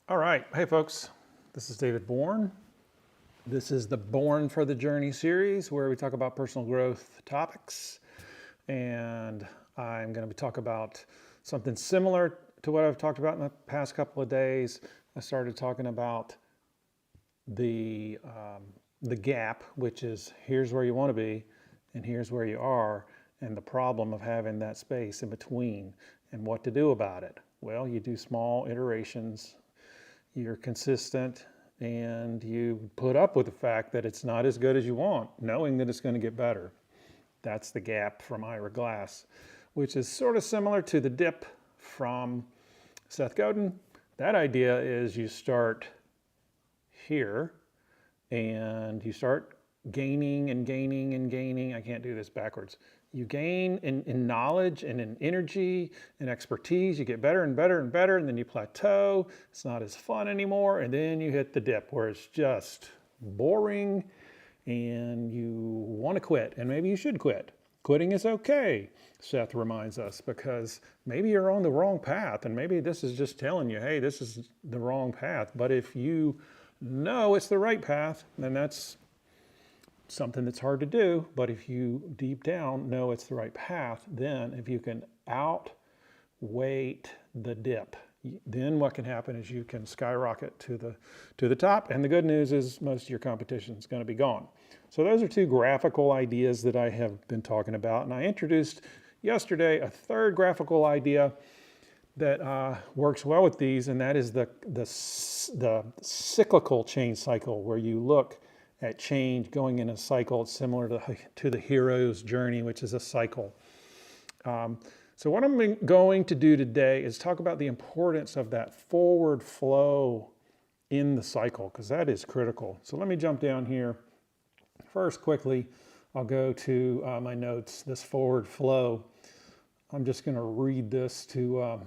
All right. Hey, folks. This is David Bourne. This is the Born for the Journey series where we talk about personal growth topics. And I'm going to talk about something similar to what I've talked about in the past couple of days. I started talking about the gap, which is here's where you want to be and here's where you are, and the problem of having that space in between and what to do about it. Well, you do small iterations, you're consistent, and you put up with the fact that it's not as good as you want, knowing that it's going to get better. That's the gap from Ira Glass, which is sort of similar to the dip from Seth Godin. That idea is you start here and you start gaining and gaining and gaining. I can't do this backwards. You gain in knowledge and in energy and expertise. You get better and better and better, and then you plateau. It's not as fun anymore, and then you hit the dip where it's just boring and you want to quit, and maybe you should quit. Quitting is okay, Seth reminds us, because maybe you're on the wrong path, and maybe this is just telling you, hey, this is the wrong path. But if you know it's the right path, then that's something that's hard to do. But if you deep down know it's the right path, then if you can outweight the dip, then what can happen is you can skyrocket to the top. And the good news is most of your competition is going to be gone. So those are two graphical ideas that I have been talking about. And I introduced yesterday a third graphical idea that works well with these, and that is the cyclical change cycle, where you look at change going in a cycle. It's similar to the hero's journey, which is a cycle. So what I'm going to do today is talk about the importance of that forward flow in the cycle, because that is critical. So let me jump down here. First, quickly, I'll go to my notes, this forward flow. I'm just going to read this to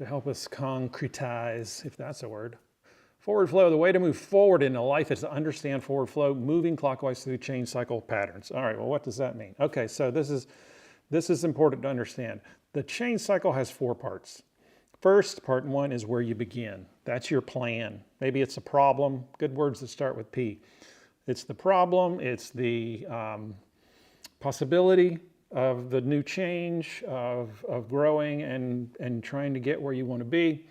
help us concretize, if that's a word. Forward flow, the way to move forward in a life is to understand forward flow, moving clockwise through change cycle patterns. All right, well, what does that mean? Okay, so this is important to understand. The change cycle has four parts. First, part one is where you begin. That's your plan. Maybe it's a problem. Good words that start with P. It's the problem. It's the possibility of the new change, of growing and trying to get where you want to be.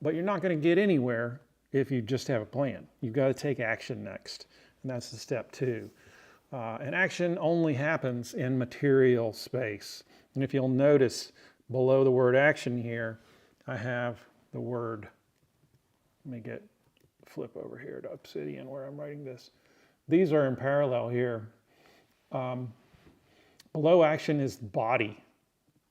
But you're not going to get anywhere if you just have a plan. You've got to take action next. And that's the step two. And action only happens in material space. And if you'll notice below the word action here, I have the word, let me flip over here to Obsidian where I'm writing this. These are in parallel here. Below action is body.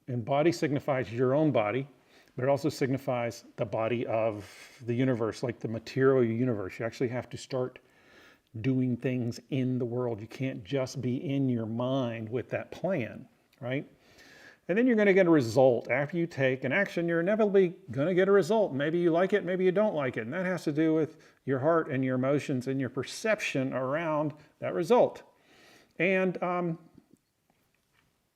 And body signifies your own body, but it also signifies the body of the universe, like the material universe. You actually have to start doing things in the world. You can't just be in your mind with that plan, right? And then you're going to get a result. After you take an action, you're inevitably going to get a result. Maybe you like it, maybe you don't like it. And that has to do with your heart and your emotions and your perception around that result. And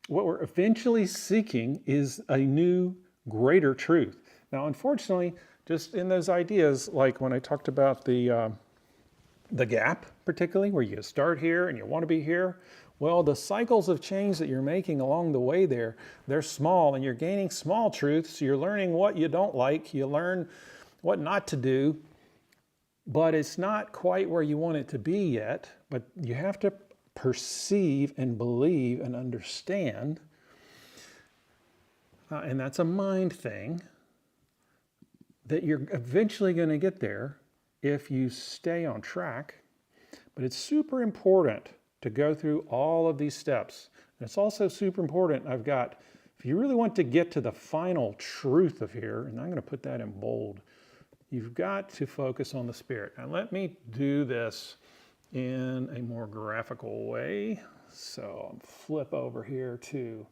what we're eventually seeking is a new, greater truth. Now, unfortunately, just in those ideas, like when I talked about the gap, particularly, where you start here and you want to be here, well, the cycles of change that you're making along the way there, they're small, and you're gaining small truths. You're learning what you don't like. You learn what not to do, but it's not quite where you want it to be yet. But you have to perceive and believe and understand, and that's a mind thing, that you're eventually going to get there if you stay on track. But it's super important to go through all of these steps. And it's also super important, if you really want to get to the final truth of here, and I'm going to put that in bold, you've got to focus on the spirit. And let me do this in a more graphical way. So I'll flip over here to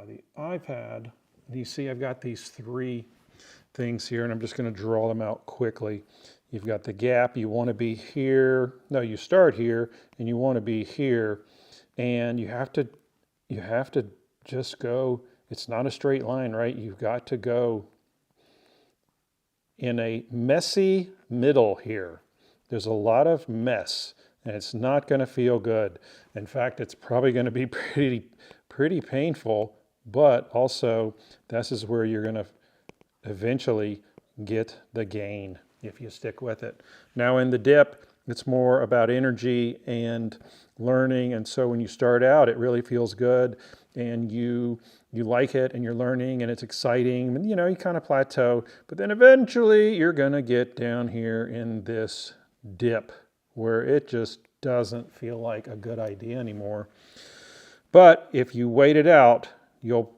the iPad. And you see I've got these three things here, and I'm just going to draw them out quickly. You've got the gap. You want to be here. No, you start here, and you want to be here. And you have to just go. It's not a straight line, right? You've got to go in a messy middle here. There's a lot of mess, and it's not going to feel good. In fact, it's probably going to be pretty painful, but also this is where you're going to eventually get the gain if you stick with it. Now in the dip, it's more about energy and learning, and so when you start out, it really feels good, and you like it, and you're learning, and it's exciting, and you kind of plateau, but then eventually you're gonna get down here in this dip where it just doesn't feel like a good idea anymore. But if you wait it out, you'll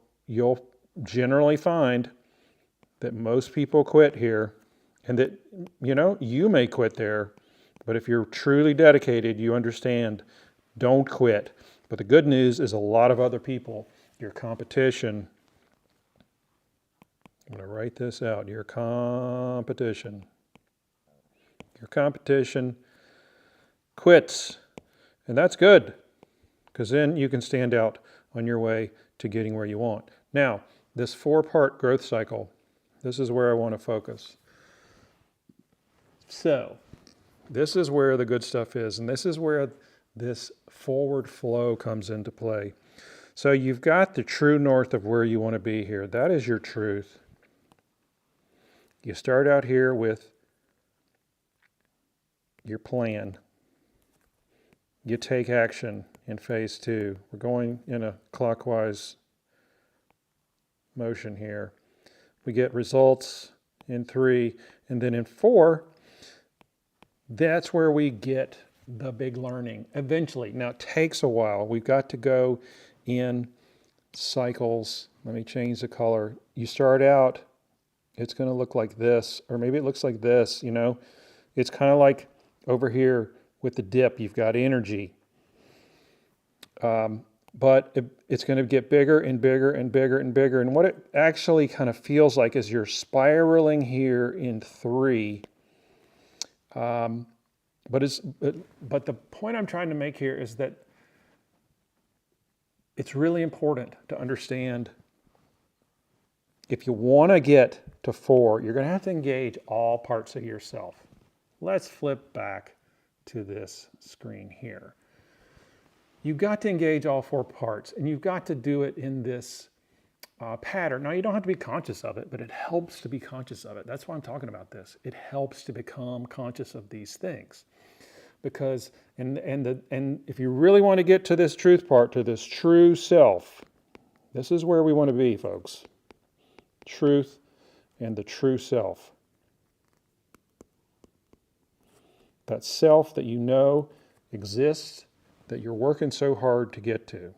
generally find that most people quit here, and that you may quit there, but if you're truly dedicated, you understand, don't quit. But the good news is a lot of other people, your competition, I'm going to write this out, your competition quits, and that's good, because then you can stand out on your way to getting where you want. Now, this 4-part growth cycle, this is where I want to focus. So, this is where the good stuff is, and this is where this forward flow comes into play. So you've got the true north of where you want to be here. That is your truth. You start out here with your plan. You take action in phase 2. We're going in a clockwise motion here. We get results in 3, and then in 4, that's where we get the big learning eventually. Now it takes a while. We've got to go in cycles. Let me change the color. You start out, it's going to look like this, or maybe it looks like this, It's kind of like over here with the dip, you've got energy. But it's going to get bigger and bigger and bigger and bigger. And what it actually kind of feels like is you're spiraling here in 3. But the point I'm trying to make here is that it's really important to understand, if you want to get to 4, you're going to have to engage all parts of yourself. Let's flip back to this screen here. You've got to engage all 4 parts, and you've got to do it in this pattern. Now, you don't have to be conscious of it, but it helps to be conscious of it. That's why I'm talking about this. It helps to become conscious of these things. Because, and if you really want to get to this truth part, to this true self, this is where we want to be, folks. Truth and the true self. That self that you know exists, that you're working so hard to get to.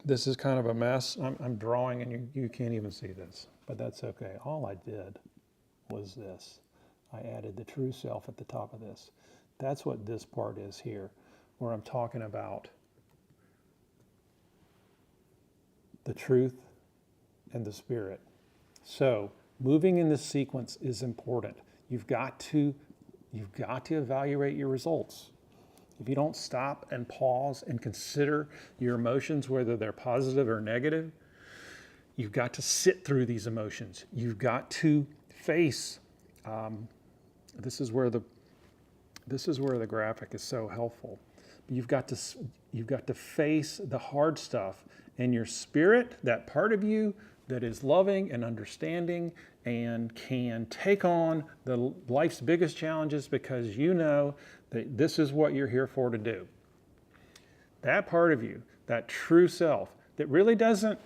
This is kind of a mess. I'm drawing, and you can't even see this, but that's okay. All I did was this. I added the true self at the top of this. That's what this part is here, where I'm talking about the truth and the spirit. So moving in this sequence is important. You've got to evaluate your results. If you don't stop and pause and consider your emotions, whether they're positive or negative, you've got to sit through these emotions. You've got to face. This is where the graphic is so helpful. You've got to face the hard stuff, and your spirit, that part of you that is loving and understanding and can take on the life's biggest challenges, because you know that this is what you're here for to do. That part of you, that true self, that really doesn't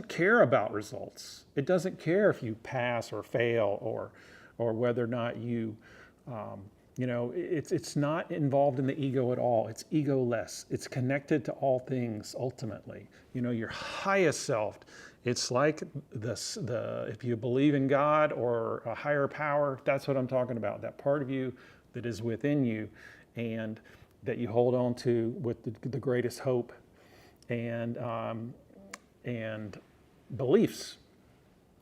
care about results. It doesn't care if you pass or fail or whether or not you, it's not involved in the ego at all. It's egoless. It's connected to all things ultimately. Your highest self. It's like if you believe in God or a higher power, that's what I'm talking about. That part of you that is within you, and that you hold on to with the greatest hope and beliefs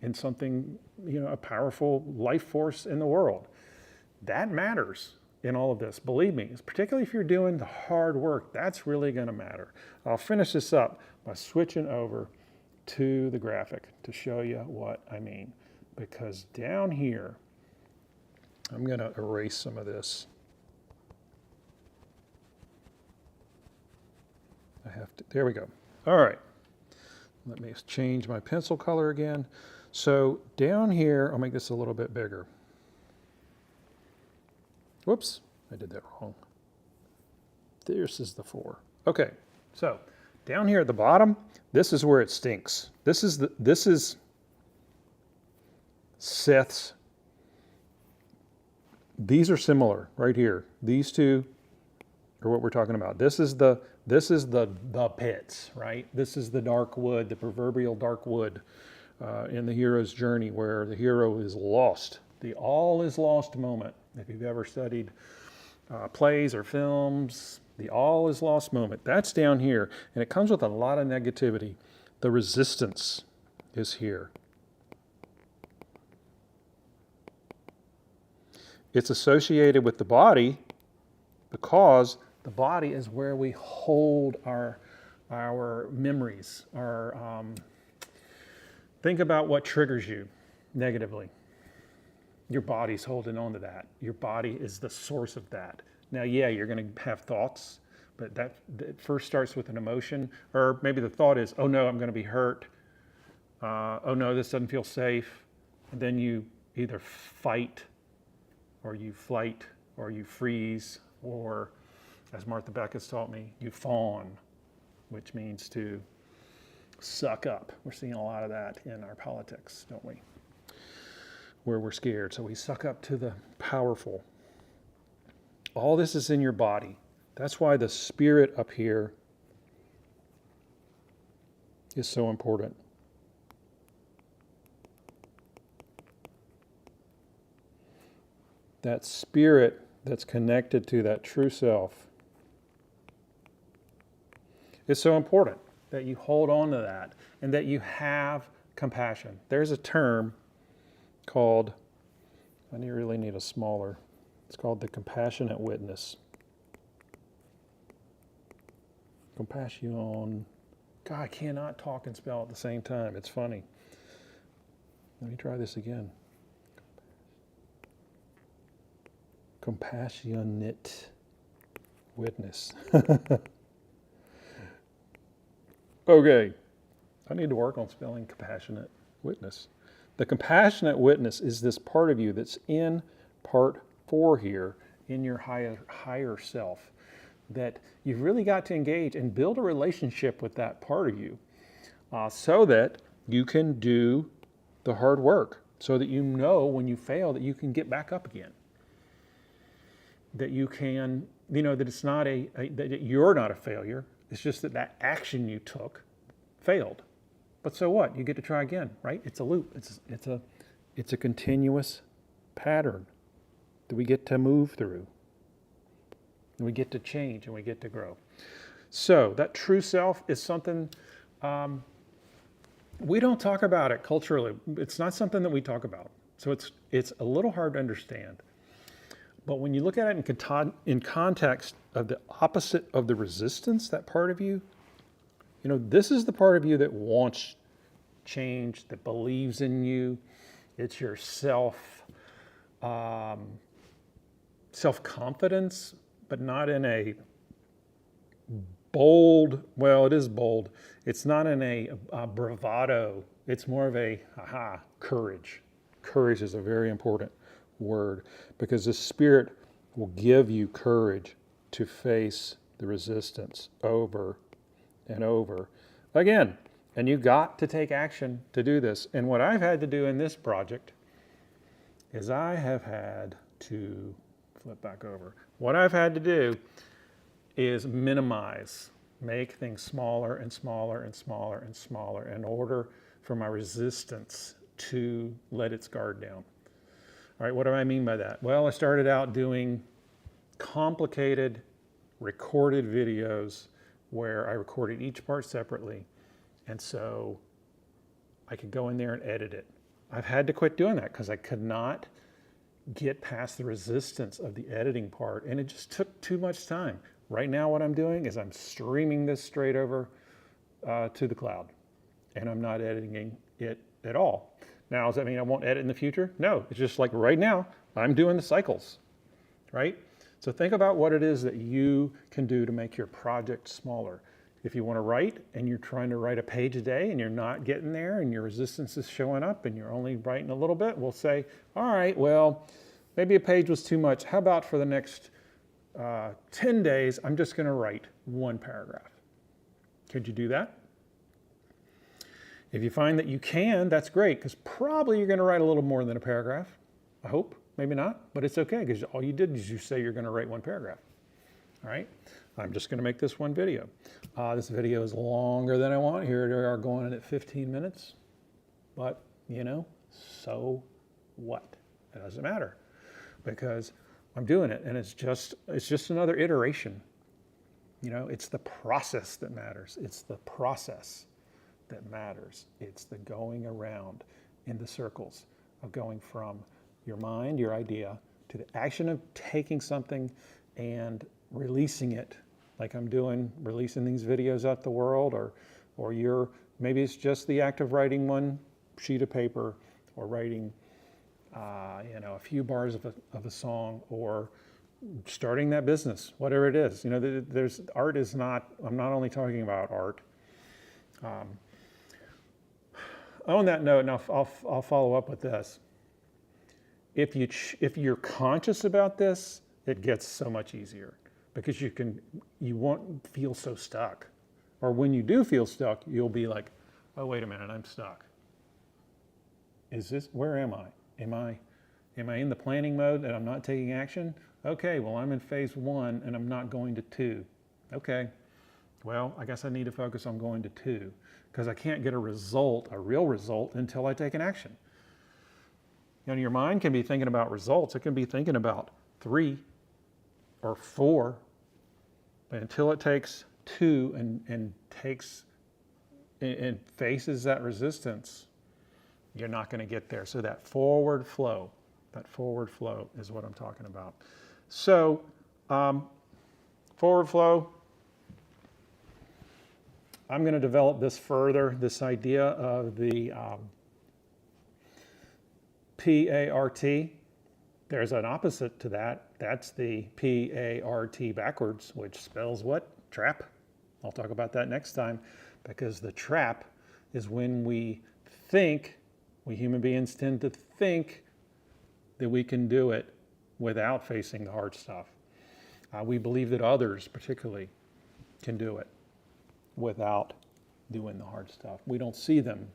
in something, a powerful life force in the world. That matters in all of this. Believe me, particularly if you're doing the hard work, that's really going to matter. I'll finish this up by switching over to the graphic to show you what I mean. Because down here, I'm going to erase some of this. There we go. All right. Let me change my pencil color again. So down here, I'll make this a little bit bigger. Whoops, I did that wrong. This is the 4. Okay, so down here at the bottom, this is where it stinks. This is Seth's. These are similar right here. These two are what we're talking about. This is the pits, right? This is the dark wood, the proverbial dark wood in the hero's journey, where the hero is lost. The all is lost moment. If you've ever studied plays or films, the all is lost moment. That's down here, and it comes with a lot of negativity. The resistance is here. It's associated with the body because the body is where we hold our memories. Think about what triggers you negatively. Your body's holding on to that. Your body is the source of that. Now, yeah, you're going to have thoughts, but that first starts with an emotion, or maybe the thought is, oh no, I'm going to be hurt. Oh no, this doesn't feel safe. And then you either fight, or you flight, or you freeze, or, as Martha Beck has taught me, you fawn, which means to suck up. We're seeing a lot of that in our politics, don't we? Where we're scared, so we suck up to the powerful. All this is in your body. That's why the spirit up here is so important. That spirit that's connected to that true self is so important, that you hold on to that and that you have compassion. There's a term called, I really need a smaller, it's called the compassionate witness. Compassion. God, I cannot talk and spell at the same time. It's funny. Let me try this again. Compassionate witness. Okay, I need to work on spelling compassionate witness. The compassionate witness is this part of you that's in part 4 here, in your higher self, that you've really got to engage and build a relationship with that part of you so that you can do the hard work, so that you know when you fail that you can get back up again. That you can, that it's not that you're not a failure. It's just that action you took failed. But so what? You get to try again, right? It's a loop. It's a continuous pattern that we get to move through. And we get to change and we get to grow. So that true self is something we don't talk about it culturally. It's not something that we talk about. So it's a little hard to understand. But when you look at it in context of the opposite of the resistance, that part of you, this is the part of you that wants change, that believes in you. It's your self-confidence, but not in a bold, well, it is bold. It's not in a bravado. It's more of a, courage. Courage is a very important word, because the Spirit will give you courage to face the resistance over and over again. And you got to take action to do this. And what I've had to do in this project is I have had to flip back over. What I've had to do is minimize, make things smaller and smaller and smaller and smaller in order for my resistance to let its guard down. All right, what do I mean by that? Well, I started out doing complicated recorded videos where I recorded each part separately, and so I could go in there and edit it. I've had to quit doing that because I could not get past the resistance of the editing part, and it just took too much time. Right now what I'm doing is I'm streaming this straight over to the cloud, and I'm not editing it at all. Now, does that mean I won't edit in the future? No, it's just like right now, I'm doing the cycles, right? So think about what it is that you can do to make your project smaller. If you want to write and you're trying to write a page a day and you're not getting there and your resistance is showing up and you're only writing a little bit, we'll say, all right, well, maybe a page was too much. How about for the next 10 days, I'm just going to write one paragraph. Could you do that? If you find that you can, that's great, because probably you're going to write a little more than a paragraph. I hope, maybe not, but it's okay, because all you did is you say you're going to write one paragraph. All right, I'm just going to make this one video. This video is longer than I want. Here we are going in at 15 minutes, but you know, so what? It doesn't matter, because I'm doing it, and it's just another iteration. You know, it's the process that matters. It's the process that matters. It's the going around in the circles of going from your mind, your idea, to the action of taking something and releasing it, like I'm doing, releasing these videos out the world, or maybe it's just the act of writing one sheet of paper, or writing a few bars of a song, or starting that business, whatever it is. You know, there's art is not, I'm not only talking about art. On that note, and I'll follow up with this. If you're conscious about this, it gets so much easier, because you won't feel so stuck. Or when you do feel stuck, you'll be like, oh, wait a minute, I'm stuck. Where am I? Am I in the planning mode and I'm not taking action? Okay, well, I'm in phase 1 and I'm not going to 2. Okay, well, I guess I need to focus on going to 2, because I can't get a real result, until I take an action. You know, your mind can be thinking about results. It can be thinking about 3 or 4, but until it takes 2 and faces that resistance, you're not going to get there. So that forward flow is what I'm talking about. So forward flow, I'm going to develop this further, this idea of the P-A-R-T. There's an opposite to that. That's the P-A-R-T backwards, which spells what? Trap. I'll talk about that next time, because the trap is when we human beings tend to think that we can do it without facing the hard stuff. We believe that others particularly can do it without doing the hard stuff. We don't see them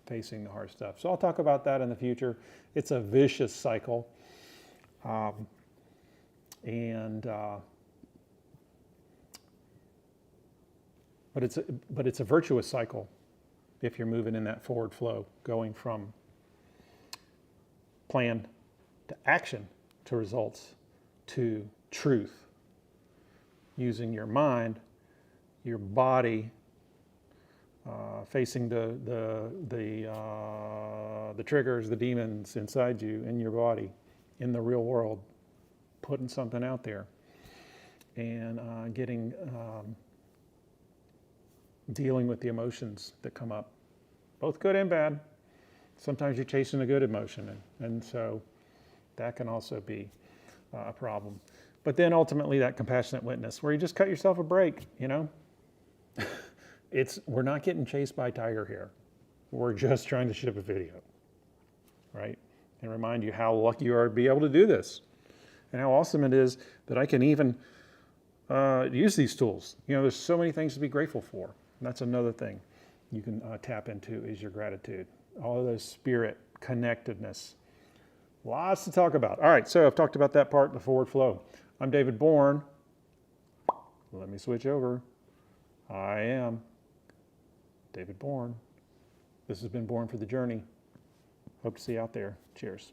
facing the hard stuff. So I'll talk about that in the future. It's a vicious cycle. But it's a virtuous cycle if you're moving in that forward flow, going from plan to action to results to truth, using your mind, your body, facing the triggers, the demons inside you, in your body, in the real world, putting something out there, and dealing with the emotions that come up, both good and bad. Sometimes you're chasing a good emotion, and so that can also be a problem. But then ultimately that compassionate witness, where you just cut yourself a break, you know? We're not getting chased by a tiger here. We're just trying to ship a video, right? And remind you how lucky you are to be able to do this, and how awesome it is that I can even use these tools. You know, there's so many things to be grateful for. And that's another thing you can tap into, is your gratitude. All of those spirit connectedness. Lots to talk about. All right, so I've talked about that part, the forward flow. I'm David Bourne. Let me switch over. I am David Bourne. This has been Bourne for the Journey. Hope to see you out there. Cheers.